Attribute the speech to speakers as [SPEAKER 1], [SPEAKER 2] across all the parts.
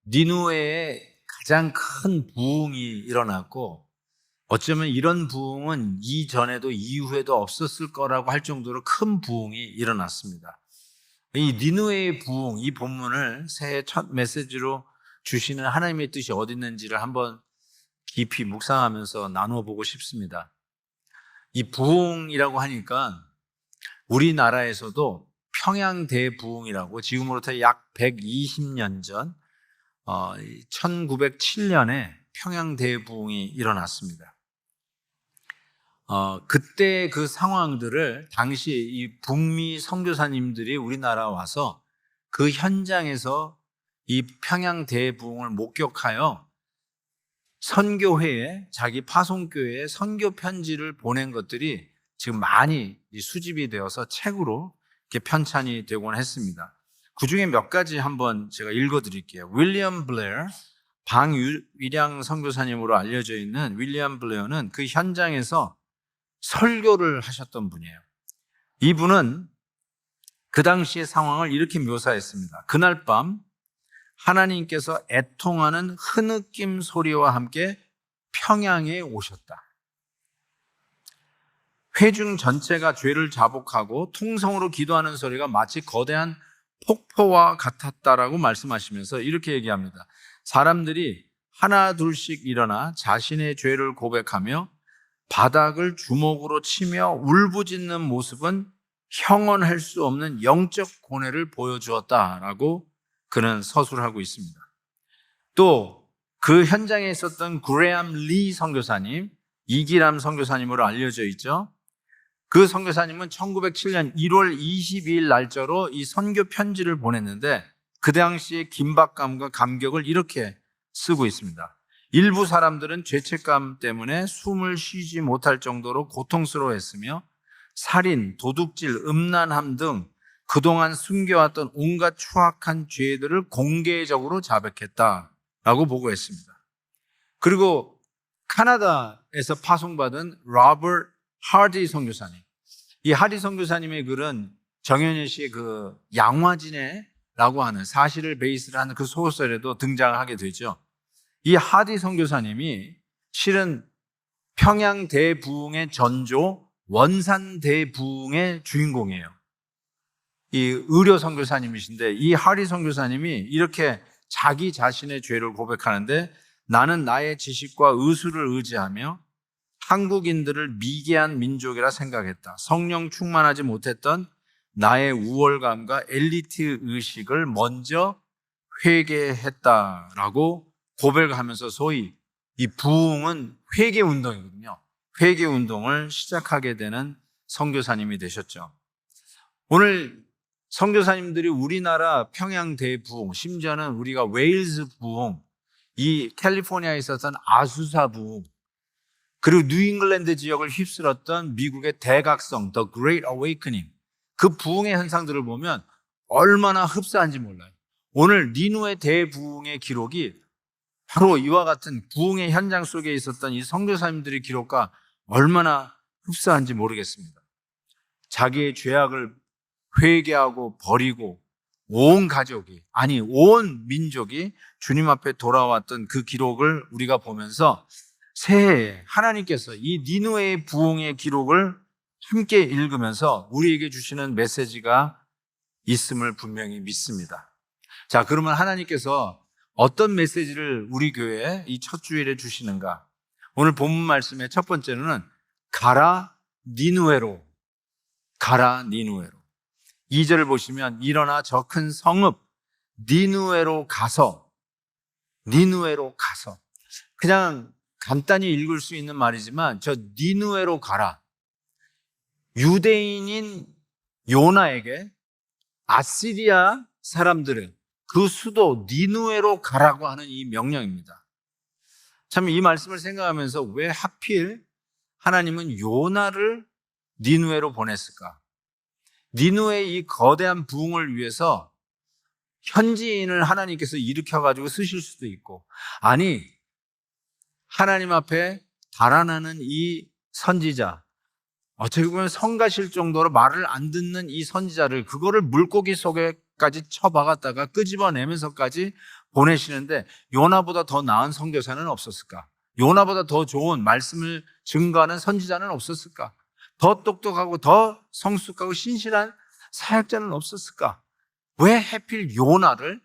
[SPEAKER 1] 니누웨에 가장 큰 부흥이 일어났고, 어쩌면 이런 부흥은 이전에도 이후에도 없었을 거라고 할 정도로 큰 부흥이 일어났습니다. 이 니누웨의 부흥, 이 본문을 새해 첫 메시지로 주시는 하나님의 뜻이 어디 있는지를 한번 깊이 묵상하면서 나누어 보고 싶습니다. 이 부흥이라고 하니까 우리나라에서도 평양 대부흥이라고 지금으로부터 약 120년 전 1907년에 평양 대부흥이 일어났습니다. 그때 그 상황들을 당시 이 북미 선교사님들이 우리나라 와서 그 현장에서 이 평양 대부흥을 목격하여 선교회에, 자기 파송교회에 선교 편지를 보낸 것들이 지금 많이 수집이 되어서 책으로 이렇게 편찬이 되곤 했습니다. 그 중에 몇 가지 한번 제가 읽어드릴게요. 윌리엄 블레어, 방위량 선교사님으로 알려져 있는 윌리엄 블레어는 그 현장에서 설교를 하셨던 분이에요. 이분은 그 당시의 상황을 이렇게 묘사했습니다. 그날 밤 하나님께서 애통하는 흐느낌 소리와 함께 평양에 오셨다. 회중 전체가 죄를 자복하고 통성으로 기도하는 소리가 마치 거대한 폭포와 같았다라고 말씀하시면서 이렇게 얘기합니다. 사람들이 하나 둘씩 일어나 자신의 죄를 고백하며 바닥을 주먹으로 치며 울부짖는 모습은 형언할 수 없는 영적 고뇌를 보여주었다라고 그는 서술하고 있습니다. 또 그 현장에 있었던 그레암 리 선교사님, 이기람 선교사님으로 알려져 있죠. 그 선교사님은 1907년 1월 22일 날짜로 이 선교 편지를 보냈는데 그 당시의 긴박감과 감격을 이렇게 쓰고 있습니다. 일부 사람들은 죄책감 때문에 숨을 쉬지 못할 정도로 고통스러워했으며 살인, 도둑질, 음란함 등 그동안 숨겨왔던 온갖 추악한 죄들을 공개적으로 자백했다라고 보고했습니다. 그리고 카나다에서 파송받은 로버트 하디 선교사님, 이 하디 선교사님의 글은 정현일 씨의 그 양화진해라고 하는 사실을 베이스로 하는 그 소설에도 등장하게 되죠. 이 하디 선교사님이 실은 평양 대부흥의 전조 원산 대부흥의 주인공이에요. 이 의료 선교사님이신데 이 하디 선교사님이 이렇게 자기 자신의 죄를 고백하는데, 나는 나의 지식과 의술을 의지하며 한국인들을 미개한 민족이라 생각했다. 성령 충만하지 못했던 나의 우월감과 엘리트 의식을 먼저 회개했다라고 고백하면서 소위 이 부흥은 회개 운동이거든요. 회개 운동을 시작하게 되는 선교사님이 되셨죠. 오늘 선교사님들이 우리나라 평양 대부흥, 심지어는 우리가 웨일즈 부흥, 이 캘리포니아에 있었던 아수사 부흥, 그리고 뉴잉글랜드 지역을 휩쓸었던 미국의 대각성, The Great Awakening, 그 부흥의 현상들을 보면 얼마나 흡사한지 몰라요. 오늘 니누의 대부흥의 기록이 바로 이와 같은 부흥의 현장 속에 있었던 이 선교사님들의 기록과 얼마나 흡사한지 모르겠습니다. 자기의 죄악을 회개하고 버리고 온 가족이, 아니 온 민족이 주님 앞에 돌아왔던 그 기록을 우리가 보면서 새해에 하나님께서 이 니누의 부흥의 기록을 함께 읽으면서 우리에게 주시는 메시지가 있음을 분명히 믿습니다. 자, 그러면 하나님께서 어떤 메시지를 우리 교회에 이 첫 주일에 주시는가? 오늘 본문 말씀의 첫 번째로는 가라 니누에로, 가라 니누에로. 2절을 보시면 일어나 저 큰 성읍 니누에로 가서, 니누에로 가서, 그냥 간단히 읽을 수 있는 말이지만 저 니누에로 가라, 유대인인 요나에게 아시리아 사람들은 그 수도 니누에로 가라고 하는 이 명령입니다. 참 이 말씀을 생각하면서 왜 하필 하나님은 요나를 니누에로 보냈을까? 니누의 이 거대한 부흥을 위해서 현지인을 하나님께서 일으켜가지고 쓰실 수도 있고, 아니 하나님 앞에 달아나는 이 선지자, 어떻게 보면 성가실 정도로 말을 안 듣는 이 선지자를, 그거를 물고기 속에까지 쳐박았다가 끄집어내면서까지 보내시는데 요나보다 더 나은 선교사는 없었을까? 요나보다 더 좋은 말씀을 증거하는 선지자는 없었을까? 더 똑똑하고 더 성숙하고 신실한 사역자는 없었을까? 왜 하필 요나를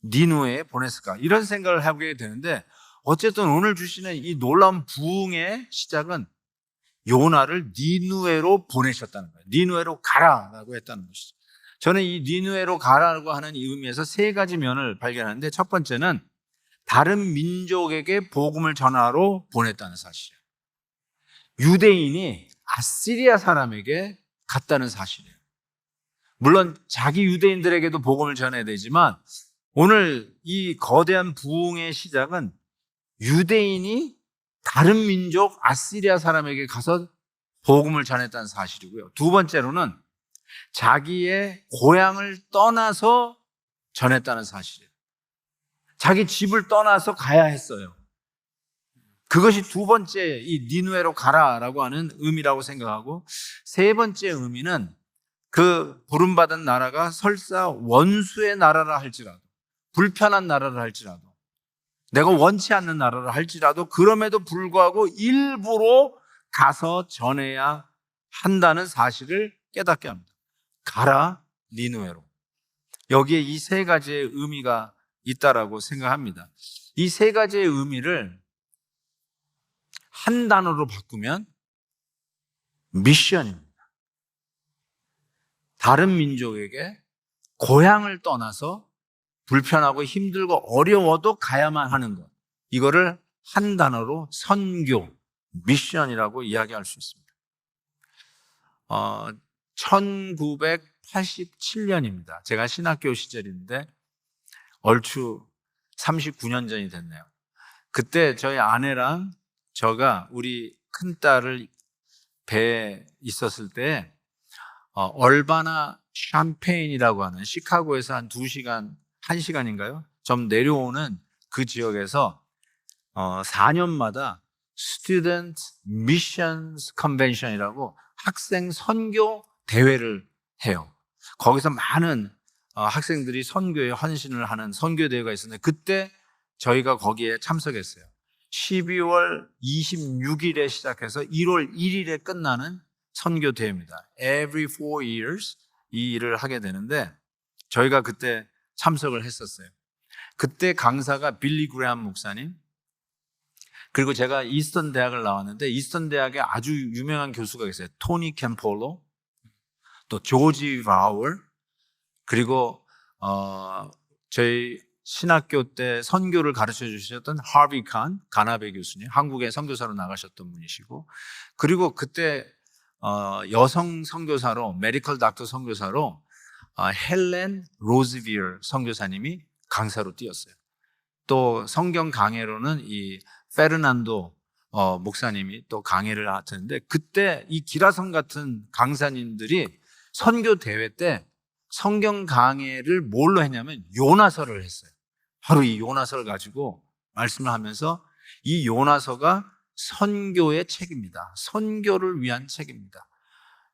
[SPEAKER 1] 니누에에 보냈을까? 이런 생각을 하게 되는데 어쨌든 오늘 주시는 이 놀라운 부흥의 시작은 요나를 니누에로 보내셨다는 거예요. 니누에로 가라라고 했다는 것이죠. 저는 이 니누에로 가라고 하는 이 의미에서 세 가지 면을 발견하는데 첫 번째는 다른 민족에게 복음을 전하러 보냈다는 사실이에요. 유대인이 아시리아 사람에게 갔다는 사실이에요. 물론 자기 유대인들에게도 복음을 전해야 되지만 오늘 이 거대한 부흥의 시작은 유대인이 다른 민족 아시리아 사람에게 가서 복음을 전했다는 사실이고요. 두 번째로는 자기의 고향을 떠나서 전했다는 사실이에요. 자기 집을 떠나서 가야 했어요. 그것이 두 번째 이 니누에로 가라라고 하는 의미라고 생각하고 세 번째 의미는 그 부름받은 나라가 설사 원수의 나라라 할지라도 불편한 나라라 할지라도 내가 원치 않는 나라라 할지라도 그럼에도 불구하고 일부러 가서 전해야 한다는 사실을 깨닫게 합니다. 가라 니누에로. 여기에 이 세 가지의 의미가 있다라고 생각합니다. 이 세 가지의 의미를 한 단어로 바꾸면 미션입니다. 다른 민족에게 고향을 떠나서 불편하고 힘들고 어려워도 가야만 하는 것. 이거를 한 단어로 선교, 미션이라고 이야기할 수 있습니다. 1987년입니다. 제가 신학교 시절인데 얼추 39년 전이 됐네요. 그때 저희 아내랑 저가 우리 큰딸을 배에 있었을 때 얼바나 샴페인이라고 하는 시카고에서 한 2시간, 1시간인가요? 좀 내려오는 그 지역에서 4년마다 Student Missions Convention이라고 학생 선교 대회를 해요. 거기서 많은 학생들이 선교에 헌신을 하는 선교 대회가 있었는데 그때 저희가 거기에 참석했어요. 12월 26일에 시작해서 1월 1일에 끝나는 선교 대회입니다. Every 4 years 이 일을 하게 되는데 저희가 그때 참석을 했었어요. 그때 강사가 빌리 그레함 목사님, 그리고 제가 이스턴 대학을 나왔는데 이스턴 대학에 아주 유명한 교수가 있어요. 토니 캠폴로, 또 조지 라워, 그리고 저희 신학교 때 선교를 가르쳐 주셨던 하비 칸, 가나베 교수님, 한국에 선교사로 나가셨던 분이시고, 그리고 그때 여성 선교사로, 메디컬 닥터 선교사로 헬렌 로즈비얼 선교사님이 강사로 뛰었어요. 또 성경 강해로는 이 페르난도 목사님이 또 강해를 하셨는데 그때 이 기라성 같은 강사님들이 선교 대회 때 성경 강해를 뭘로 했냐면 요나서를 했어요. 바로 이 요나서를 가지고 말씀을 하면서 이 요나서가 선교의 책입니다. 선교를 위한 책입니다.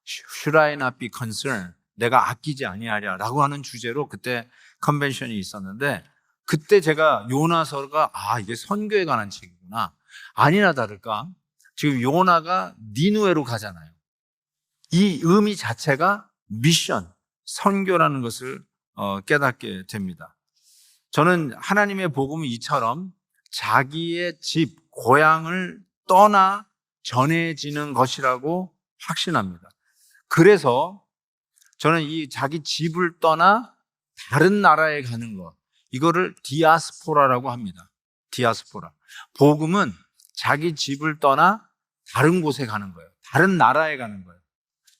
[SPEAKER 1] Should I not be concerned? 내가 아끼지 아니하랴 라고 하는 주제로 그때 컨벤션이 있었는데 그때 제가 요나서가 이게 선교에 관한 책이구나. 아니나 다를까 지금 요나가 니누에로 가잖아요. 이 의미 자체가 미션, 선교라는 것을 깨닫게 됩니다. 저는 하나님의 복음은 이처럼 자기의 집, 고향을 떠나 전해지는 것이라고 확신합니다. 그래서 저는 이 자기 집을 떠나 다른 나라에 가는 것, 이거를 디아스포라라고 합니다. 디아스포라. 복음은 자기 집을 떠나 다른 곳에 가는 거예요. 다른 나라에 가는 거예요.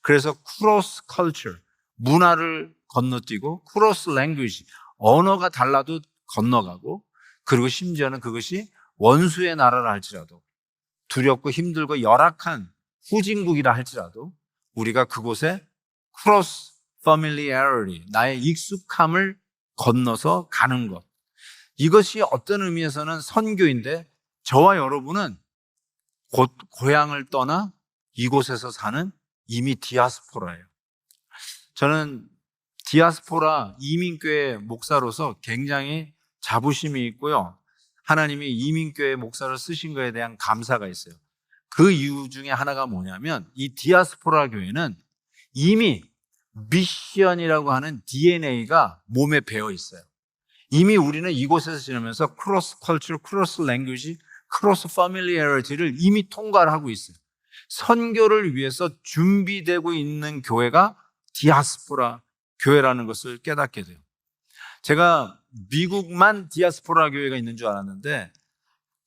[SPEAKER 1] 그래서 크로스 컬처, 문화를 건너뛰고 크로스 랭귀지, 언어가 달라도 건너가고, 그리고 심지어는 그것이 원수의 나라라 할지라도 두렵고 힘들고 열악한 후진국이라 할지라도 우리가 그곳에 크로스 familiarity, 나의 익숙함을 건너서 가는 것, 이것이 어떤 의미에서는 선교인데 저와 여러분은 곧 고향을 떠나 이곳에서 사는 이미 디아스포라예요. 저는 디아스포라 이민교회 목사로서 굉장히 자부심이 있고요. 하나님이 이민교회 목사를 쓰신 거에 대한 감사가 있어요. 그 이유 중에 하나가 뭐냐면 이 디아스포라 교회는 이미 미션이라고 하는 DNA가 몸에 배어 있어요. 이미 우리는 이곳에서 지내면서 크로스 컬처, 크로스 랭귀지, 크로스 파밀리어리티를 이미 통과를 하고 있어요. 선교를 위해서 준비되고 있는 교회가 디아스포라 교회라는 것을 깨닫게 돼요. 제가 미국만 디아스포라 교회가 있는 줄 알았는데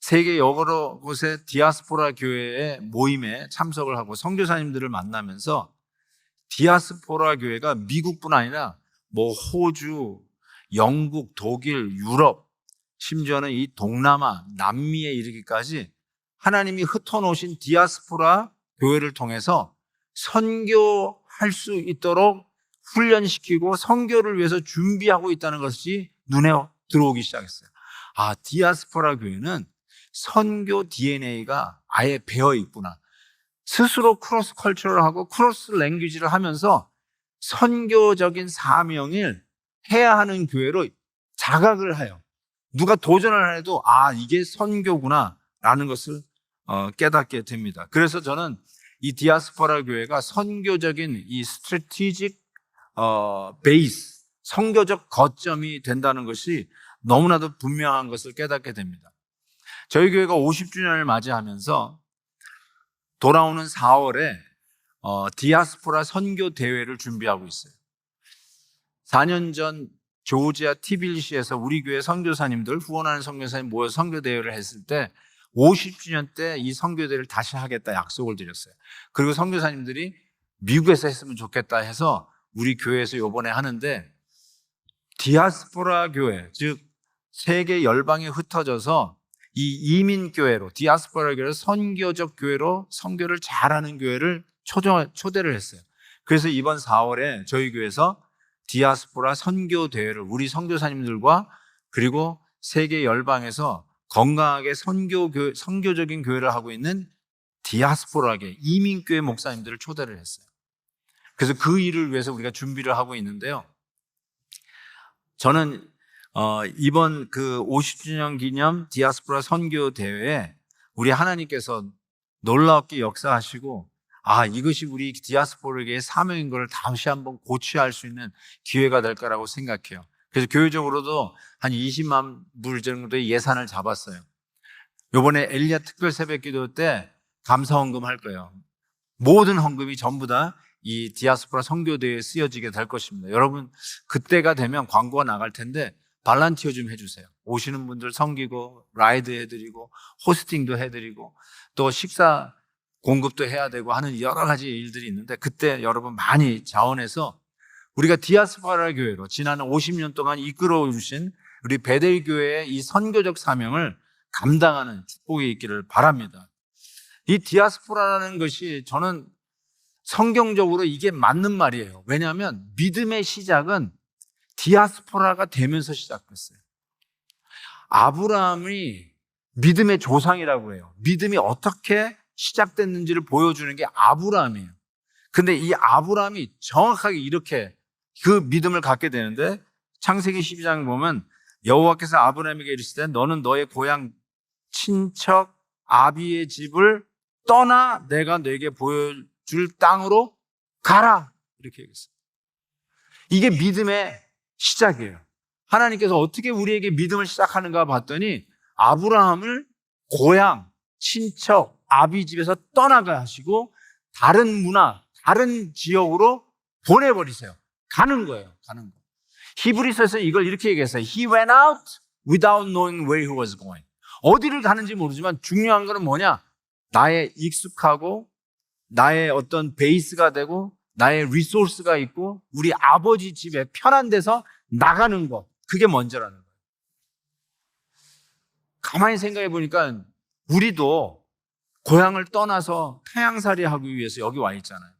[SPEAKER 1] 세계 여러 곳의 디아스포라 교회의 모임에 참석을 하고 선교사님들을 만나면서 디아스포라 교회가 미국뿐 아니라 호주, 영국, 독일, 유럽, 심지어는 이 동남아, 남미에 이르기까지 하나님이 흩어놓으신 디아스포라 교회를 통해서 선교할 수 있도록 훈련시키고 선교를 위해서 준비하고 있다는 것이 눈에 들어오기 시작했어요. 디아스포라 교회는 선교 DNA가 아예 배어 있구나. 스스로 크로스 컬처를 하고 크로스 랭귀지를 하면서 선교적인 사명을 해야 하는 교회로 자각을 해요. 누가 도전을 해도 이게 선교구나 라는 것을 깨닫게 됩니다. 그래서 저는 이 디아스포라 교회가 선교적인 이 스트래티직 베이스, 선교적 거점이 된다는 것이 너무나도 분명한 것을 깨닫게 됩니다. 저희 교회가 50주년을 맞이하면서 돌아오는 4월에 디아스포라 선교 대회를 준비하고 있어요. 4년 전 조지아 티빌리시에서 우리 교회 선교사님들, 후원하는 선교사님 모여 선교 대회를 했을 때 50주년 때 이 선교 대회를 다시 하겠다 약속을 드렸어요. 그리고 선교사님들이 미국에서 했으면 좋겠다 해서 우리 교회에서 이번에 하는데 디아스포라 교회, 즉 세계 열방에 흩어져서 이 이민교회로 디아스포라 교회로 선교적 교회로 선교를 잘하는 교회를 초대를 했어요. 그래서 이번 4월에 저희 교회에서 디아스포라 선교 대회를 우리 선교사님들과 그리고 세계 열방에서 건강하게 선교적인 교회를 하고 있는 디아스포라계 이민교회 목사님들을 초대를 했어요. 그래서 그 일을 위해서 우리가 준비를 하고 있는데요. 저는 이번 그 50주년 기념 디아스포라 선교 대회에 우리 하나님께서 놀랍게 역사하시고 이것이 우리 디아스포라계의 사명인 걸 다시 한번 고취할 수 있는 기회가 될 거라고 생각해요. 그래서 교회적으로도 한 20만 불 정도의 예산을 잡았어요. 이번에 엘리야 특별 새벽 기도 때 감사 헌금 할 거예요. 모든 헌금이 전부 다 이 디아스포라 선교대회에 쓰여지게 될 것입니다. 여러분 그때가 되면 광고가 나갈 텐데 발란티어 좀 해주세요. 오시는 분들 섬기고 라이드 해드리고 호스팅도 해드리고 또 식사 공급도 해야 되고 하는 여러 가지 일들이 있는데 그때 여러분 많이 자원해서 우리가 디아스포라 교회로 지난 50년 동안 이끌어 주신 우리 베델 교회의 이 선교적 사명을 감당하는 축복이 있기를 바랍니다. 이 디아스포라라는 것이 저는 성경적으로 이게 맞는 말이에요. 왜냐하면 믿음의 시작은 디아스포라가 되면서 시작됐어요. 아브라함이 믿음의 조상이라고 해요. 믿음이 어떻게 시작됐는지를 보여주는 게 아브라함이에요. 근데 이 아브라함이 정확하게 이렇게 그 믿음을 갖게 되는데 창세기 12장 보면 여호와께서 아브라함에게 이르시되 너는 너의 고향 친척 아비의 집을 떠나 내가 너에게 보여줄 땅으로 가라 이렇게 얘기했어요. 이게 믿음의 시작이에요. 하나님께서 어떻게 우리에게 믿음을 시작하는가 봤더니 아브라함을 고향 친척 아비 집에서 떠나가 하시고 다른 문화 다른 지역으로 보내버리세요. 가는 거예요. 가는 거. 히브리서에서 이걸 이렇게 얘기했어요. He went out without knowing where he was going. 어디를 가는지 모르지만 중요한 거는 뭐냐? 나의 익숙하고 나의 어떤 베이스가 되고 나의 리소스가 있고 우리 아버지 집에 편한 데서 나가는 것. 그게 먼저라는 거예요. 가만히 생각해 보니까 우리도 고향을 떠나서 타향살이 하기 위해서 여기 와 있잖아요.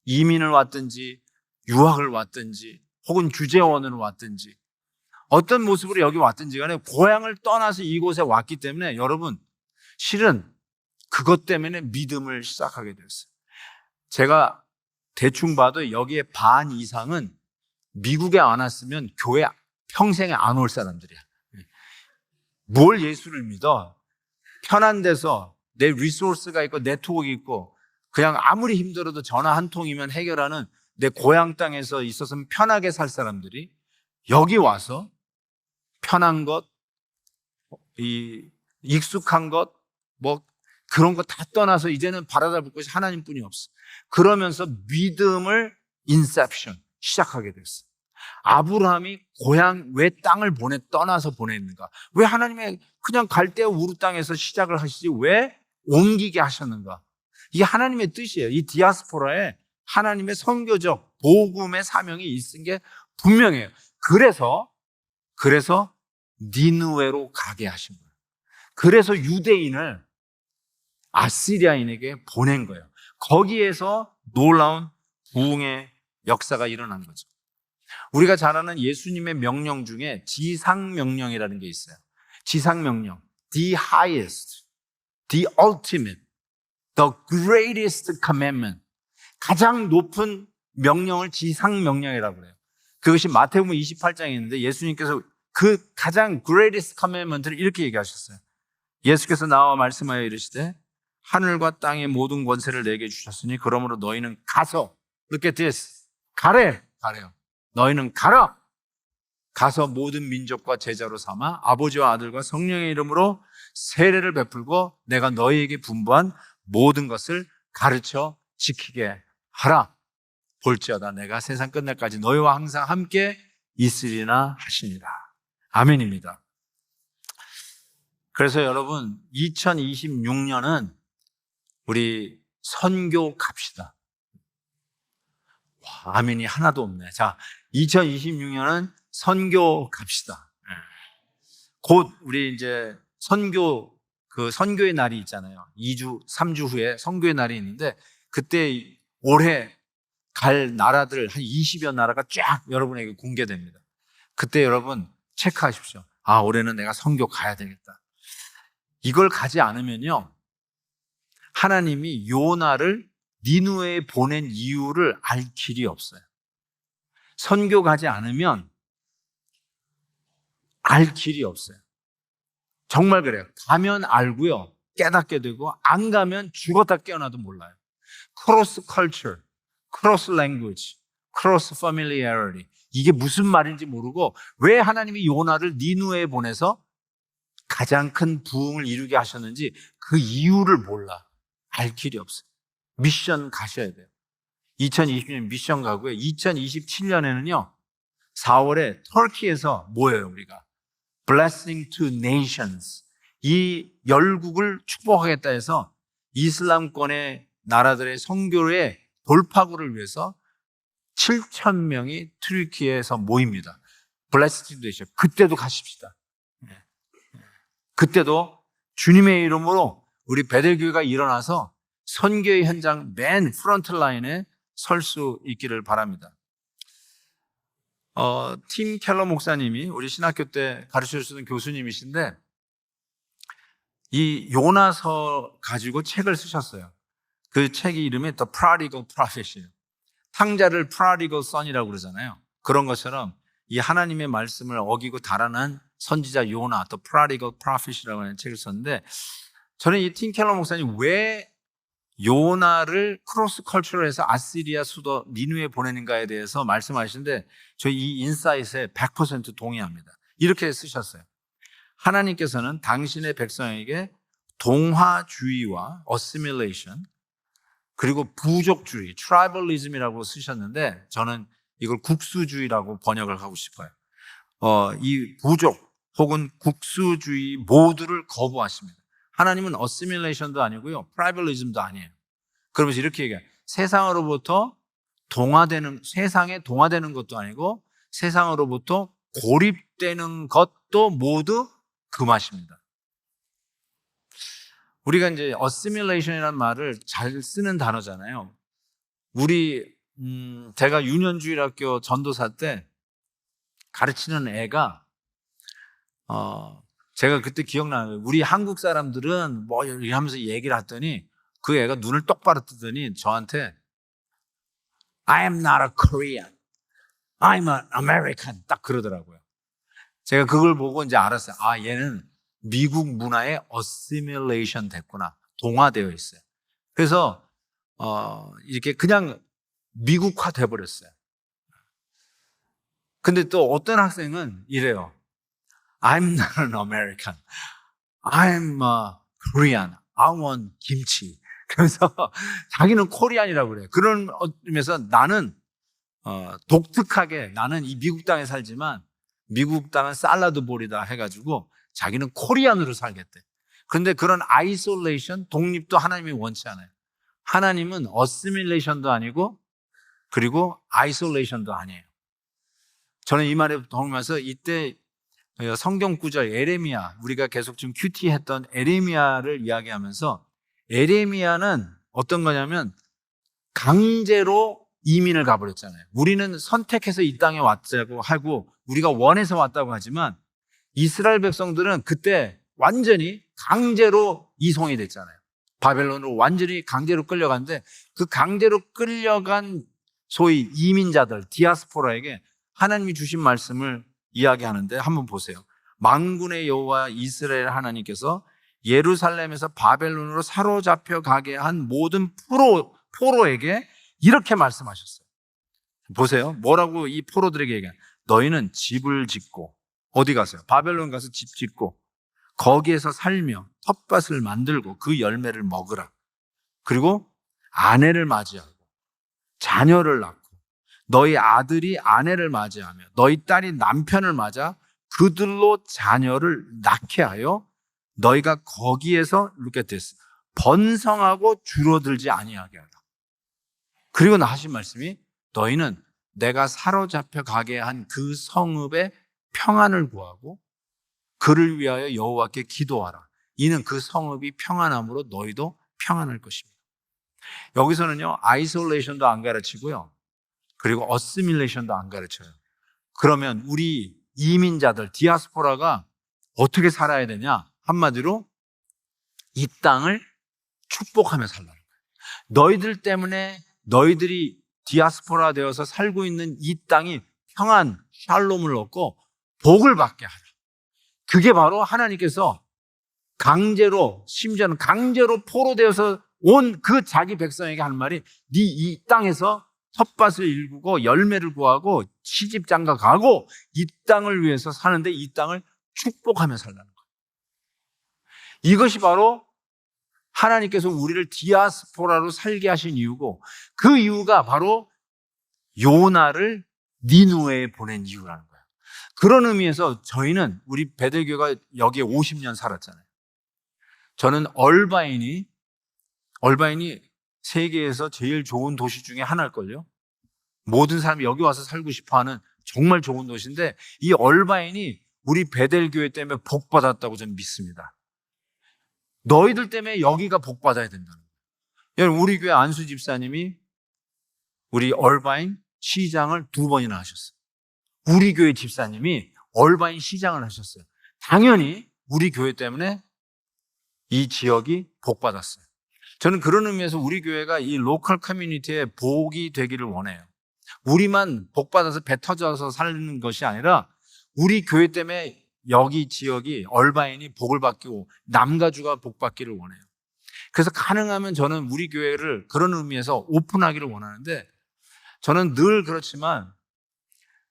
[SPEAKER 1] 이민을 왔든지 유학을 왔든지 혹은 주재원을 왔든지 어떤 모습으로 여기 왔든지 간에 고향을 떠나서 이곳에 왔기 때문에 여러분 실은 그것 때문에 믿음을 시작하게 되었어요. 제가 대충 봐도 여기에 반 이상은 미국에 안 왔으면 교회 평생에 안 올 사람들이야. 뭘 예수를 믿어? 편한 데서 내 리소스가 있고 네트워크 있고 그냥 아무리 힘들어도 전화 한 통이면 해결하는 내 고향 땅에서 있었으면 편하게 살 사람들이 여기 와서 편한 것, 이 익숙한 것, 뭐 그런 거 다 떠나서 이제는 바라다 볼 것이 하나님뿐이 없어. 그러면서 믿음을 인셉션 시작하게 됐어. 아브라함이 고향 왜 땅을 떠나서 보냈는가? 왜 하나님의 그냥 갈대아 우르 땅에서 시작을 하시지 왜 옮기게 하셨는가? 이게 하나님의 뜻이에요. 이 디아스포라에 하나님의 선교적 복음의 사명이 있은 게 분명해요. 그래서 니느웨로 가게 하신 거예요. 그래서 유대인을 아시리아인에게 보낸 거예요. 거기에서 놀라운 부흥의 역사가 일어난 거죠. 우리가 잘 아는 예수님의 명령 중에 지상명령이라는 게 있어요. 지상명령, the highest, the ultimate, the greatest commandment. 가장 높은 명령을 지상명령이라고 그래요. 그것이 마태복음 28장에 있는데 예수님께서 그 가장 greatest commandment를 이렇게 얘기하셨어요. 예수께서 나와 말씀하여 이르시되 하늘과 땅의 모든 권세를 내게 주셨으니 그러므로 너희는 가서 look at this. 가래요. 너희는 가서 모든 민족과 제자로 삼아 아버지와 아들과 성령의 이름으로 세례를 베풀고 내가 너희에게 분부한 모든 것을 가르쳐 지키게 하라. 볼지어다 내가 세상 끝날까지 너희와 항상 함께 있으리나 하시니라. 아멘입니다. 그래서 여러분 2026년은 우리 선교 갑시다. 와, 아멘이 하나도 없네. 자, 2026년은 선교 갑시다. 곧 우리 이제 선교의 날이 있잖아요. 2주, 3주 후에 선교의 날이 있는데 그때 올해 갈 나라들 한 20여 나라가 쫙 여러분에게 공개됩니다. 그때 여러분 체크하십시오. 아, 올해는 내가 선교 가야 되겠다. 이걸 가지 않으면요. 하나님이 요나를 니느웨에 보낸 이유를 알 길이 없어요. 선교 가지 않으면 알 길이 없어요. 정말 그래요. 가면 알고요. 깨닫게 되고 안 가면 죽었다 깨어나도 몰라요. 크로스 컬처, 크로스 랭귀지, 크로스 패밀리어리티 이게 무슨 말인지 모르고 왜 하나님이 요나를 니느웨에 보내서 가장 큰 부흥을 이루게 하셨는지 그 이유를 몰라. 알 길이 없어요. 미션 가셔야 돼요. 2020년 미션 가고요. 2027년에는요. 4월에 터키에서 모여요, 우리가. Blessing to Nations. 이 열국을 축복하겠다 해서 이슬람권의 나라들의 선교의 돌파구를 위해서 7,000명이 터키에서 모입니다. Blessed Nation. 그때도 가십시다. 그때도 주님의 이름으로 우리 베델교회가 일어나서 선교의 현장 맨 프런트 라인에 설 수 있기를 바랍니다. 팀 켈러 목사님이 우리 신학교 때 가르쳐 주시던 교수님이신데 이 요나서 가지고 책을 쓰셨어요. 그 책의 이름이 The Prodigal Prophet이에요. 탕자를 Prodigal Son이라고 그러잖아요. 그런 것처럼 이 하나님의 말씀을 어기고 달아난 선지자 요나, The Prodigal Prophet이라고 하는 책을 썼는데 저는 이 팀 켈러 목사님 왜 요나를 크로스 컬처럴에서 아시리아 수도 니느웨에 보내는가에 대해서 말씀하시는데 저희 이 인사이트에 100% 동의합니다. 이렇게 쓰셨어요. 하나님께서는 당신의 백성에게 동화주의와 어시밀레이션 그리고 부족주의, 트라이벌리즘이라고 쓰셨는데 저는 이걸 국수주의라고 번역을 하고 싶어요. 이 부족 혹은 국수주의 모두를 거부하십니다. 하나님은 어시밀레이션도 아니고요. 트라이벌리즘도 아니에요. 그러면서 이렇게 얘기해요. 세상에 동화되는 것도 아니고 세상으로부터 고립되는 것도 모두 금하십니다. 우리가 이제 어시밀레이션이라는 말을 잘 쓰는 단어잖아요. 제가 유년주일학교 전도사 때 가르치는 애가 제가 그때 기억나요. 우리 한국 사람들은 뭐 이렇게 하면서 얘기를 했더니 그 애가 눈을 똑바로 뜨더니 저한테 I am not a Korean. I'm an American. 딱 그러더라고요. 제가 그걸 보고 이제 알았어요. 아, 얘는 미국 문화에 어시밀레이션 됐구나. 동화되어 있어요. 그래서 이렇게 그냥 미국화 돼버렸어요. 근데 또 어떤 학생은 이래요. I'm not an American. I'm Korean. I want 김치. 그래서 자기는 코리안이라고 그래요. 그런 의미에서 나는 독특하게 나는 이 미국 땅에 살지만 미국 땅은 샐러드 볼이다 해가지고 자기는 코리안으로 살겠대. 그런데 그런 아이솔레이션, 독립도 하나님이 원치 않아요. 하나님은 어시밀레이션도 아니고 그리고 아이솔레이션도 아니에요. 저는 이 말에 동의하면서 이때 성경 구절 에레미야, 우리가 계속 좀 큐티했던 에레미야를 이야기하면서 에레미야는 어떤 거냐면 강제로 이민을 가버렸잖아요. 우리는 선택해서 이 땅에 왔다고 하고 우리가 원해서 왔다고 하지만 이스라엘 백성들은 그때 완전히 강제로 이송이 됐잖아요. 바벨론으로 완전히 강제로 끌려갔는데 그 강제로 끌려간 소위 이민자들, 디아스포라에게 하나님이 주신 말씀을 이야기하는데 한번 보세요. 만군의 여호와 이스라엘 하나님께서 예루살렘에서 바벨론으로 사로잡혀 가게 한 모든 포로에게 이렇게 말씀하셨어요. 보세요. 뭐라고 이 포로들에게 얘기해요? 너희는 집을 짓고 어디 가세요? 바벨론 가서 집 짓고 거기에서 살며 텃밭을 만들고 그 열매를 먹으라. 그리고 아내를 맞이하고 자녀를 낳고 너희 아들이 아내를 맞이하며 너희 딸이 남편을 맞아 그들로 자녀를 낳게 하여 너희가 거기에서 이렇게 됐어. 번성하고 줄어들지 아니하게 하라. 그리고 나 하신 말씀이 너희는 내가 사로잡혀 가게 한 그 성읍의 평안을 구하고 그를 위하여 여호와께 기도하라. 이는 그 성읍이 평안함으로 너희도 평안할 것입니다. 여기서는요, 아이솔레이션도 안 가르치고요. 그리고 어시밀레이션도 안 가르쳐요. 그러면 우리 이민자들, 디아스포라가 어떻게 살아야 되냐? 한마디로 이 땅을 축복하며 살라는 거예요. 너희들 때문에 너희들이 디아스포라 되어서 살고 있는 이 땅이 평안, 샬롬을 얻고 복을 받게 하라. 그게 바로 하나님께서 강제로, 심지어는 강제로 포로되어서 온 그 자기 백성에게 한 말이 네 이 땅에서 텃밭을 일구고 열매를 구하고 시집장가 가고 이 땅을 위해서 사는데 이 땅을 축복하며 살라는 거예요. 이것이 바로 하나님께서 우리를 디아스포라로 살게 하신 이유고 그 이유가 바로 요나를 니누에에 보낸 이유라는 거예요. 그런 의미에서 저희는 우리 베들교가 여기에 50년 살았잖아요. 저는 얼바인이 세계에서 제일 좋은 도시 중에 하나일걸요. 모든 사람이 여기 와서 살고 싶어하는 정말 좋은 도시인데 이 얼바인이 우리 베델교회 때문에 복받았다고 저는 믿습니다. 너희들 때문에 여기가 복받아야 된다는 거예요. 여러분, 우리 교회 안수 집사님이 우리 얼바인 시장을 2번이나 하셨어요. 우리 교회 집사님이 얼바인 시장을 하셨어요. 당연히 우리 교회 때문에 이 지역이 복받았어요. 저는 그런 의미에서 우리 교회가 이 로컬 커뮤니티의 복이 되기를 원해요. 우리만 복받아서 배 터져서 사는 것이 아니라 우리 교회 때문에 여기 지역이 얼바인이 복을 받고 남가주가 복 받기를 원해요. 그래서 가능하면 저는 우리 교회를 그런 의미에서 오픈하기를 원하는데 저는 늘 그렇지만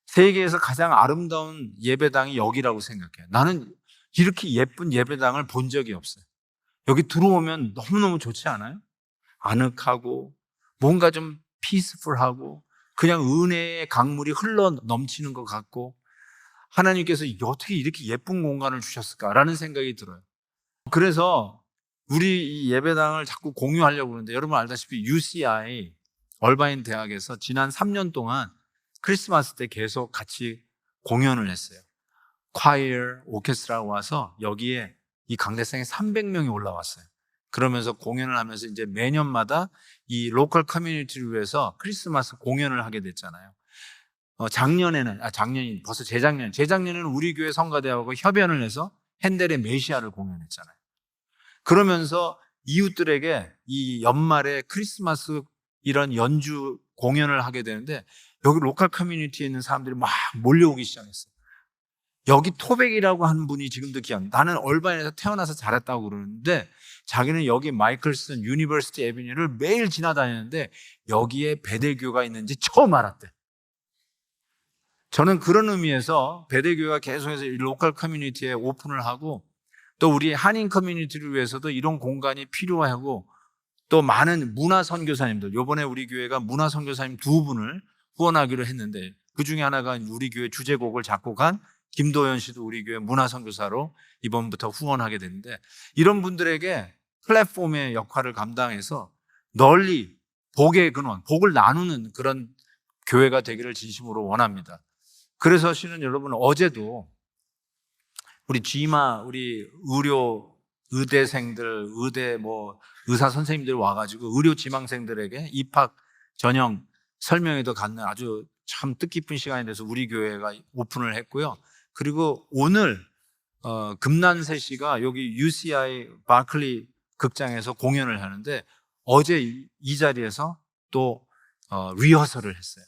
[SPEAKER 1] 세계에서 가장 아름다운 예배당이 여기라고 생각해요. 나는 이렇게 예쁜 예배당을 본 적이 없어요. 여기 들어오면 너무너무 좋지 않아요? 아늑하고 뭔가 좀 피스풀하고 그냥 은혜의 강물이 흘러 넘치는 것 같고 하나님께서 어떻게 이렇게 예쁜 공간을 주셨을까라는 생각이 들어요. 그래서 우리 이 예배당을 자꾸 공유하려고 그러는데 여러분 알다시피 UCI 얼바인 대학에서 지난 3년 동안 크리스마스 때 계속 같이 공연을 했어요. 콰이어, 오케스트라가 와서 여기에 이 강대상에 300명이 올라왔어요. 그러면서 공연을 하면서 이제 매년마다 이 로컬 커뮤니티를 위해서 크리스마스 공연을 하게 됐잖아요. 작년이 벌써 재작년에는 우리 교회 성가대하고 협연을 해서 핸델의 메시아를 공연했잖아요. 그러면서 이웃들에게 이 연말에 크리스마스 이런 연주 공연을 하게 되는데 여기 로컬 커뮤니티에 있는 사람들이 막 몰려오기 시작했어요. 여기 토백이라고 하는 분이 지금도 기억합니다. 나는 얼바인에서 태어나서 자랐다고 그러는데 자기는 여기 마이클슨 유니버시티 애비뉴를 매일 지나다니는데 여기에 베델교가 있는지 처음 알았대. 저는 그런 의미에서 베델교가 계속해서 이 로컬 커뮤니티에 오픈을 하고 또 우리 한인 커뮤니티를 위해서도 이런 공간이 필요하고 또 많은 문화 선교사님들, 이번에 우리 교회가 문화 선교사님 2분을 후원하기로 했는데 그 중에 하나가 우리 교회 주제곡을 작곡한 김도현 씨도 우리 교회 문화 선교사로 이번부터 후원하게 되는데 이런 분들에게 플랫폼의 역할을 감당해서 널리 복의 근원, 복을 나누는 그런 교회가 되기를 진심으로 원합니다. 그래서 실은 여러분 어제도 우리 GMA, 우리 의대생들, 의사 선생님들 와가지고 의료 지망생들에게 입학 전형 설명회도 갖는 아주 참 뜻깊은 시간이 돼서 우리 교회가 오픈을 했고요. 그리고 오늘 금난세 씨가 여기 UCI 바클리 극장에서 공연을 하는데 어제 이 자리에서 또 리허설을 했어요.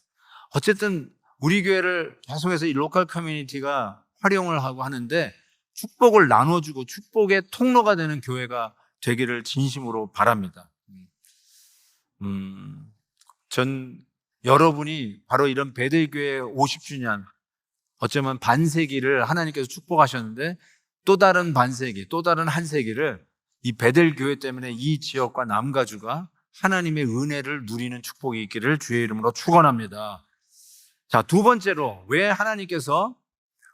[SPEAKER 1] 어쨌든 우리 교회를 계속해서 이 로컬 커뮤니티가 활용을 하고 하는데 축복을 나눠주고 축복의 통로가 되는 교회가 되기를 진심으로 바랍니다. 전 여러분이 바로 이런 베델교회 50주년 어쩌면 반세기를 하나님께서 축복하셨는데 또 다른 반세기, 또 다른 한 세기를 이 베델교회 때문에 이 지역과 남가주가 하나님의 은혜를 누리는 축복이 있기를 주의 이름으로 축원합니다. 자, 두 번째로 왜 하나님께서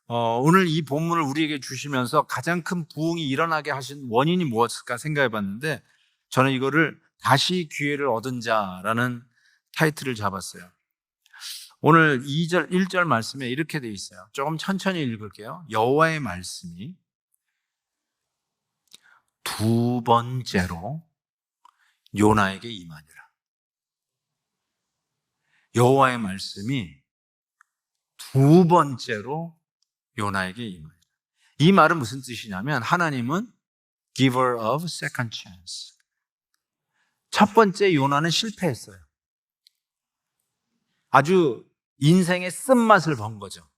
[SPEAKER 1] 오늘 이 본문을 우리에게 주시면서 가장 큰 부흥이 일어나게 하신 원인이 무엇일까 생각해 봤는데 저는 이거를 다시 기회를 얻은 자라는 타이틀을 잡았어요. 오늘 2절, 1절 말씀에 이렇게 되어 있어요. 조금 천천히 읽을게요. 여호와의 말씀이 두 번째로 요나에게 임하니라. 여호와의 말씀이 두 번째로 요나에게 임하니라. 이 말은 무슨 뜻이냐면 하나님은 giver of second chance. 첫 번째 요나는 실패했어요. 아주 인생의 쓴맛을 본 거죠.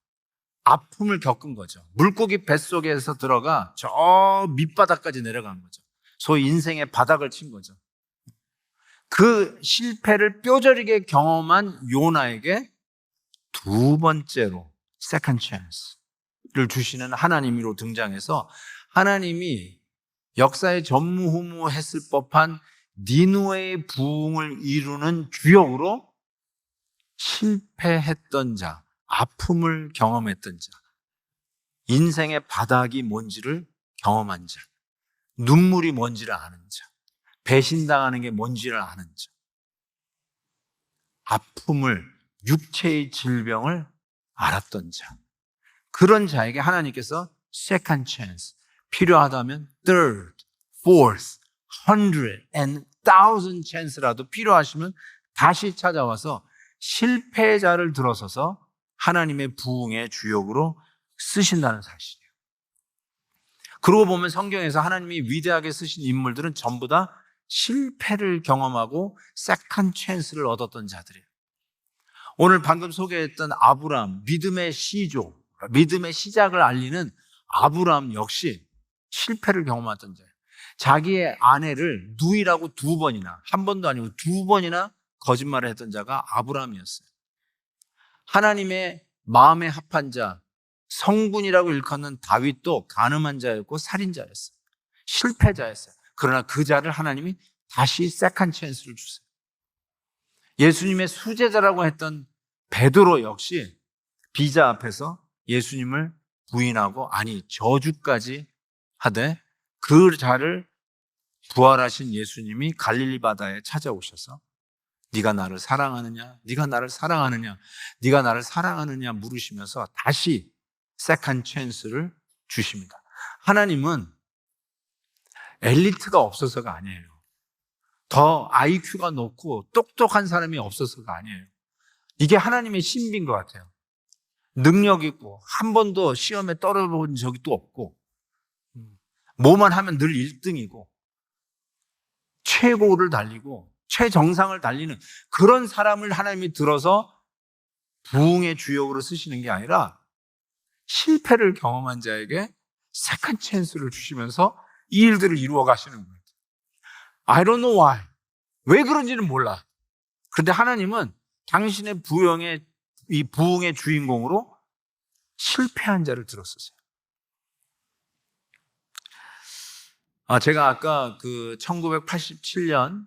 [SPEAKER 1] 아픔을 겪은 거죠. 물고기 뱃속에서 들어가 저 밑바닥까지 내려간 거죠. 소위 인생의 바닥을 친 거죠. 그 실패를 뼈저리게 경험한 요나에게 두 번째로 second chance를 주시는 하나님으로 등장해서 하나님이 역사에 전무후무했을 법한 니느웨의 부흥을 이루는 주역으로 실패했던 자, 아픔을 경험했던 자, 인생의 바닥이 뭔지를 경험한 자, 눈물이 뭔지를 아는 자, 배신당하는 게 뭔지를 아는 자, 아픔을, 육체의 질병을 알았던 자, 그런 자에게 하나님께서 second chance, 필요하다면 third, fourth, 100 and 1000 chance라도 필요하시면 다시 찾아와서 실패자를 들어서서 하나님의 부흥의 주역으로 쓰신다는 사실이에요. 그러고 보면 성경에서 하나님이 위대하게 쓰신 인물들은 전부 다 실패를 경험하고 세컨드 찬스를 얻었던 자들이에요. 오늘 방금 소개했던 아브라함, 믿음의 시조, 믿음의 시작을 알리는 아브라함 역시 실패를 경험했던 자예요. 자기의 아내를 누이라고 2번이나, 한 번도 아니고 2번이나 거짓말을 했던 자가 아브라함이었어요. 하나님의 마음에 합한 자, 성군이라고 일컫는 다윗도 간음한 자였고 살인자였어요. 실패자였어요. 그러나 그 자를 하나님이 다시 세컨드 찬스를 주세요. 예수님의 수제자라고 했던 베드로 역시 비자 앞에서 예수님을 부인하고 아니 저주까지 하되 그 자를 부활하신 예수님이 갈릴리 바다에 찾아오셔서 네가 나를 사랑하느냐? 네가 나를 사랑하느냐? 네가 나를 사랑하느냐? 물으시면서 다시 세컨드 찬스를 주십니다. 하나님은 엘리트가 없어서가 아니에요. 더 IQ가 높고 똑똑한 사람이 없어서가 아니에요. 이게 하나님의 신비인 것 같아요. 능력 있고 한 번도 시험에 떨어본 적이 또 없고 뭐만 하면 늘 1등이고 최고를 달리고 최정상을 달리는 그런 사람을 하나님이 들어서 부흥의 주역으로 쓰시는 게 아니라 실패를 경험한 자에게 세컨 찬스를 주시면서 이 일들을 이루어 가시는 거예요. I don't know why. 왜 그런지는 몰라. 그런데 하나님은 당신의 이 부흥의 주인공으로 실패한 자를 들었으세요. 제가 아까 그 1987년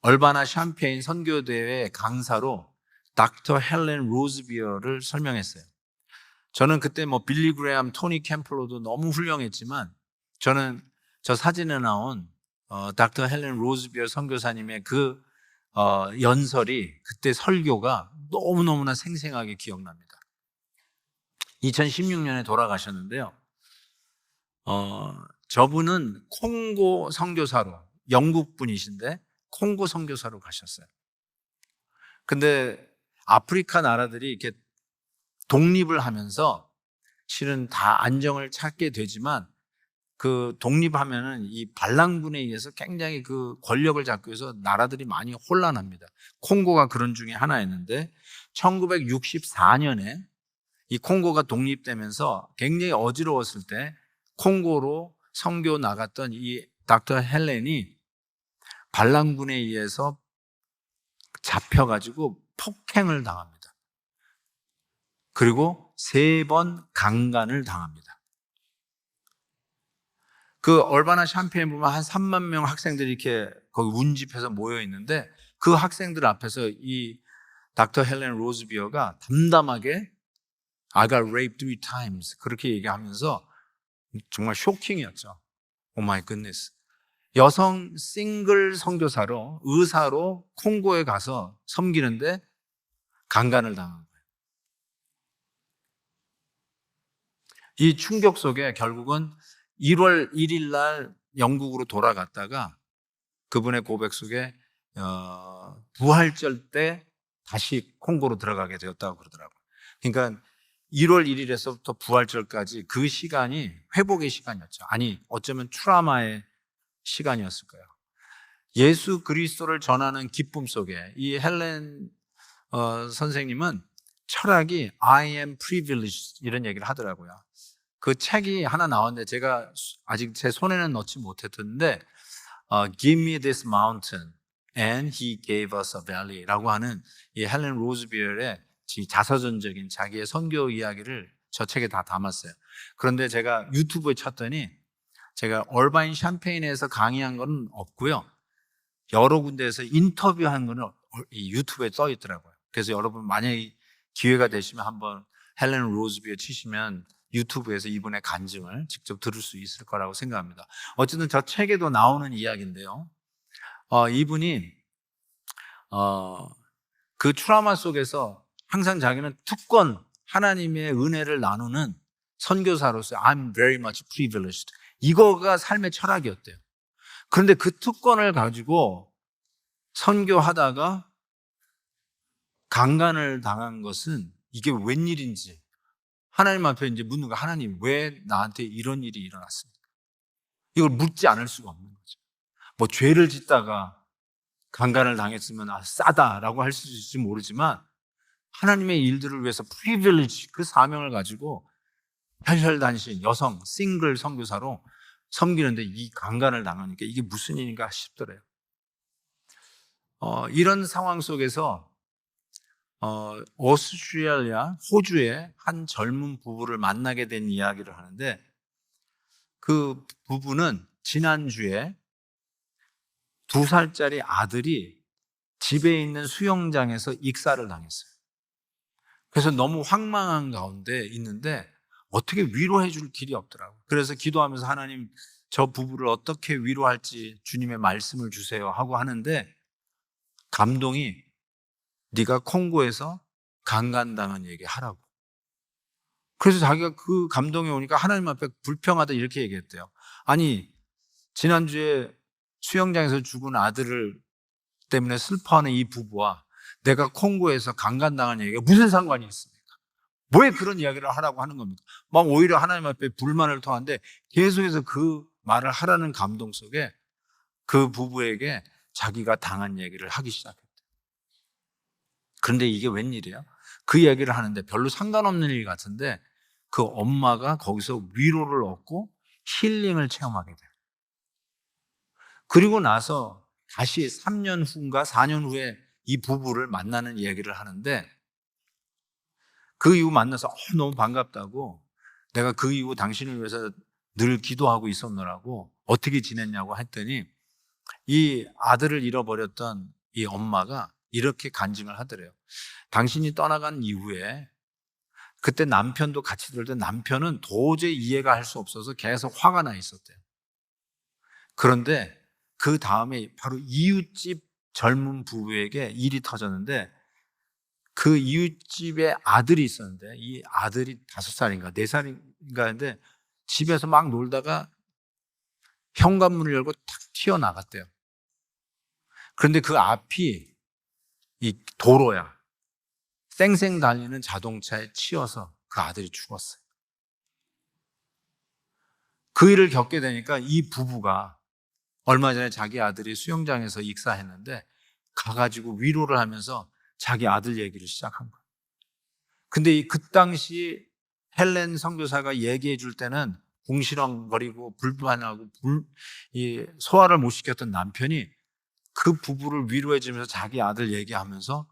[SPEAKER 1] 얼바나 샴페인 선교대회 강사로 닥터 헬렌 로즈비어를 설명했어요. 저는 그때 빌리 그레엄, 토니 캠플로도 너무 훌륭했지만 저는 저 사진에 나온 닥터 헬렌 로즈비어 선교사님의 그 연설이, 그때 설교가 너무너무나 생생하게 기억납니다. 2016년에 돌아가셨는데요. 저분은 콩고 선교사로, 영국 분이신데 콩고 선교사로 가셨어요. 근데 아프리카 나라들이 이렇게 독립을 하면서 실은 다 안정을 찾게 되지만 그 독립하면은 이 반란군에 의해서 굉장히 그 권력을 잡기 위해서 나라들이 많이 혼란합니다. 콩고가 그런 중에 하나였는데 1964년에 이 콩고가 독립되면서 굉장히 어지러웠을 때 콩고로 선교 나갔던 이 닥터 헬렌이 반란군에 의해서 잡혀가지고 폭행을 당합니다. 그리고 3번 강간을 당합니다. 그 얼바나 샴페인 보면 한 3만 명 학생들이 이렇게 거기 운집해서 모여 있는데 그 학생들 앞에서 이 닥터 헬렌 로즈비어가 담담하게 I got raped 3 times 그렇게 얘기하면서 정말 쇼킹이었죠. 오 마이 굿니스. 여성 싱글 선교사로, 의사로 콩고에 가서 섬기는데 강간을 당한 거예요. 이 충격 속에 결국은 1월 1일 날 영국으로 돌아갔다가 그분의 고백 속에 부활절 때 다시 콩고로 들어가게 되었다고 그러더라고요. 그러니까 1월 1일에서부터 부활절까지 그 시간이 회복의 시간이었죠. 아니, 어쩌면 트라우마의 시간이었을 거예요. 예수 그리스도를 전하는 기쁨 속에 이 헬렌 선생님은 철학이 I am privileged 이런 얘기를 하더라고요. 그 책이 하나 나왔는데 제가 아직 제 손에는 넣지 못했는데 Give me this mountain and he gave us a valley 라고 하는 이 헬렌 로즈비어의 자서전적인 자기의 선교 이야기를 저 책에 다 담았어요. 그런데 제가 유튜브에 쳤더니 제가 얼바인 샴페인에서 강의한 건 없고요. 여러 군데에서 인터뷰한 거는 이 유튜브에 써 있더라고요. 그래서 여러분 만약에 기회가 되시면 한번 헬렌 로즈비어 치시면 유튜브에서 이분의 간증을 직접 들을 수 있을 거라고 생각합니다. 어쨌든 저 책에도 나오는 이야기인데요. 이분이 그 트라우마 속에서 항상 자기는 특권, 하나님의 은혜를 나누는 선교사로서 I'm very much privileged. 이거가 삶의 철학이었대요. 그런데 그 특권을 가지고 선교하다가 강간을 당한 것은 이게 웬일인지 하나님 앞에 이제 묻는 거, 하나님 왜 나한테 이런 일이 일어났습니까? 이걸 묻지 않을 수가 없는 거죠. 뭐 죄를 짓다가 강간을 당했으면 싸다라고 할 수 있을지 모르지만 하나님의 일들을 위해서 프리빌리지, 그 사명을 가지고 혈혈단신 여성 싱글 선교사로 섬기는데 이 강간을 당하니까 이게 무슨 일인가 싶더래요. 이런 상황 속에서 오스트레일리아, 호주의 한 젊은 부부를 만나게 된 이야기를 하는데 그 부부는 지난주에 2살짜리 아들이 집에 있는 수영장에서 익사를 당했어요. 그래서 너무 황망한 가운데 있는데 어떻게 위로해 줄 길이 없더라고요. 그래서 기도하면서 하나님 저 부부를 어떻게 위로할지 주님의 말씀을 주세요 하고 하는데 감동이 네가 콩고에서 강간당한 얘기 하라고. 그래서 자기가 그 감동이 오니까 하나님 앞에 불평하다 이렇게 얘기했대요. 아니 지난주에 수영장에서 죽은 아들을 때문에 슬퍼하는 이 부부와 내가 콩고에서 강간당한 얘기가 무슨 상관이 있습니까? 왜 그런 이야기를 하라고 하는 겁니까? 막 오히려 하나님 앞에 불만을 토하는데 계속해서 그 말을 하라는 감동 속에 그 부부에게 자기가 당한 얘기를 하기 시작했대요. 그런데 이게 웬일이에요? 그 얘기를 하는데 별로 상관없는 일 같은데 그 엄마가 거기서 위로를 얻고 힐링을 체험하게 돼요. 그리고 나서 다시 3년 후인가 4년 후에 이 부부를 만나는 얘기를 하는데 그 이후 만나서 너무 반갑다고, 내가 그 이후 당신을 위해서 늘 기도하고 있었노라고, 어떻게 지냈냐고 했더니 이 아들을 잃어버렸던 이 엄마가 이렇게 간증을 하더래요. 당신이 떠나간 이후에 그때 남편도 같이 들던 남편은 도저히 이해가 할 수 없어서 계속 화가 나 있었대요. 그런데 그 다음에 바로 이웃집 젊은 부부에게 일이 터졌는데 그 이웃집에 아들이 있었는데 이 아들이 5살인가 4살인가 했는데 집에서 막 놀다가 현관문을 열고 탁 튀어나갔대요. 그런데 그 앞이 이 도로야. 쌩쌩 달리는 자동차에 치여서 그 아들이 죽었어요. 그 일을 겪게 되니까 이 부부가 얼마 전에 자기 아들이 수영장에서 익사했는데 가가지고 위로를 하면서 자기 아들 얘기를 시작한 거예요. 근데 그 당시 헬렌 선교사가 얘기해 줄 때는 궁시렁거리고 불만하고 소화를 못 시켰던 남편이 그 부부를 위로해 주면서 자기 아들 얘기하면서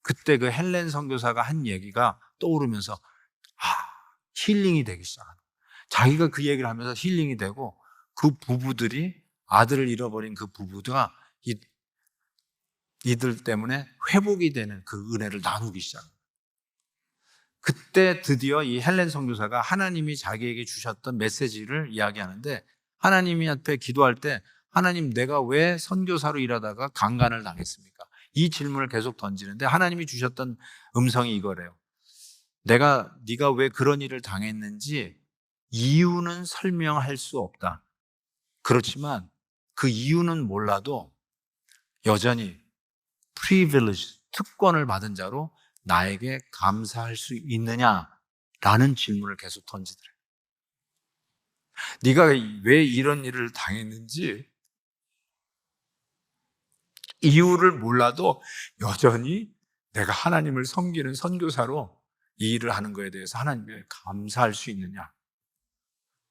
[SPEAKER 1] 그때 그 헬렌 선교사가 한 얘기가 떠오르면서 힐링이 되기 시작하는 거예요. 자기가 그 얘기를 하면서 힐링이 되고 그 부부들이 아들을 잃어버린 그 부부가 이들 때문에 회복이 되는 그 은혜를 나누기 시작합니다. 그때 드디어 이 헬렌 선교사가 하나님이 자기에게 주셨던 메시지를 이야기하는데 하나님이 앞에 기도할 때 하나님 내가 왜 선교사로 일하다가 강간을 당했습니까? 이 질문을 계속 던지는데 하나님이 주셨던 음성이 이거래요. 네가 왜 그런 일을 당했는지 이유는 설명할 수 없다. 그렇지만 그 이유는 몰라도 여전히 privilege, 특권을 받은 자로 나에게 감사할 수 있느냐라는 질문을 계속 던지더래요. 네가 왜 이런 일을 당했는지 이유를 몰라도 여전히 내가 하나님을 섬기는 선교사로 이 일을 하는 거에 대해서 하나님께 감사할 수 있느냐.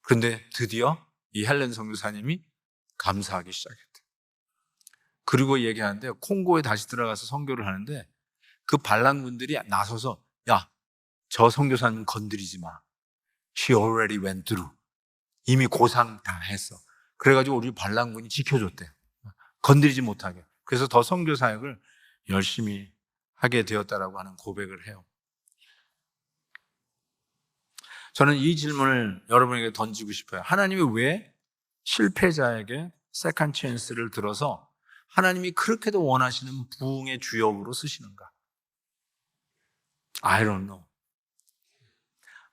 [SPEAKER 1] 그런데 드디어 이 헬렌 선교사님이 감사하기 시작했대요. 그리고 얘기하는데 콩고에 다시 들어가서 선교를 하는데 그 반란군들이 나서서 야, 저 선교사님 건드리지 마. She already went through. 이미 고상 다 했어. 그래가지고 우리 반란군이 지켜줬대요. 건드리지 못하게. 그래서 더 선교 사역을 열심히 하게 되었다라고 하는 고백을 해요. 저는 이 질문을 여러분에게 던지고 싶어요. 하나님이 왜 실패자에게 세컨 찬스를 들어서 하나님이 그렇게도 원하시는 부흥의 주역으로 쓰시는가? I don't know.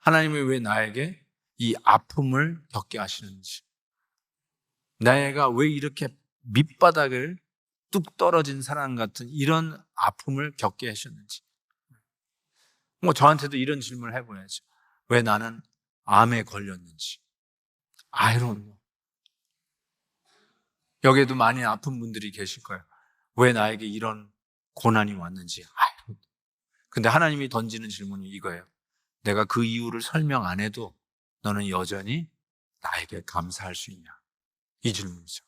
[SPEAKER 1] 하나님이 왜 나에게 이 아픔을 겪게 하시는지, 내가 왜 이렇게 밑바닥을 뚝 떨어진 사람 같은 이런 아픔을 겪게 하셨는지. 저한테도 이런 질문을 해봐야죠. 왜 나는 암에 걸렸는지. I don't know. 여기에도 많이 아픈 분들이 계실 거예요. 왜 나에게 이런 고난이 왔는지. I don't know. 근데 하나님이 던지는 질문이 이거예요. 내가 그 이유를 설명 안 해도 너는 여전히 나에게 감사할 수 있냐? 이 질문이죠.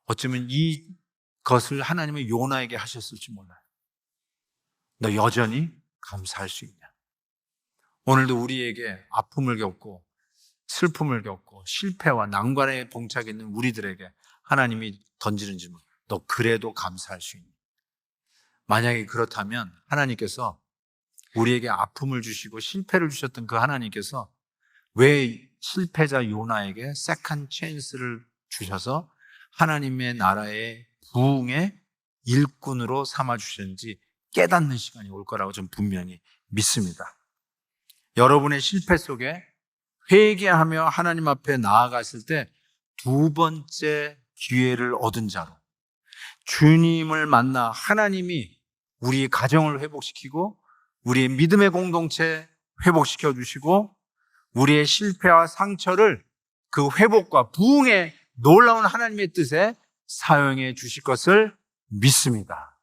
[SPEAKER 1] 어쩌면 이것을 하나님의 요나에게 하셨을지 몰라요. 너 여전히 감사할 수 있냐? 오늘도 우리에게 아픔을 겪고 슬픔을 겪고 실패와 난관에 봉착해 있는 우리들에게 하나님이 던지는 질문, 너 그래도 감사할 수 있니? 만약에 그렇다면 하나님께서 우리에게 아픔을 주시고 실패를 주셨던 그 하나님께서 왜 실패자 요나에게 세컨 찬스를 주셔서 하나님의 나라의 부흥의 일꾼으로 삼아주셨는지 깨닫는 시간이 올 거라고 저는 분명히 믿습니다. 여러분의 실패 속에 회개하며 하나님 앞에 나아갔을 때 2번째 기회를 얻은 자로 주님을 만나 하나님이 우리의 가정을 회복시키고 우리의 믿음의 공동체 회복시켜 주시고 우리의 실패와 상처를 그 회복과 부흥의 놀라운 하나님의 뜻에 사용해 주실 것을 믿습니다.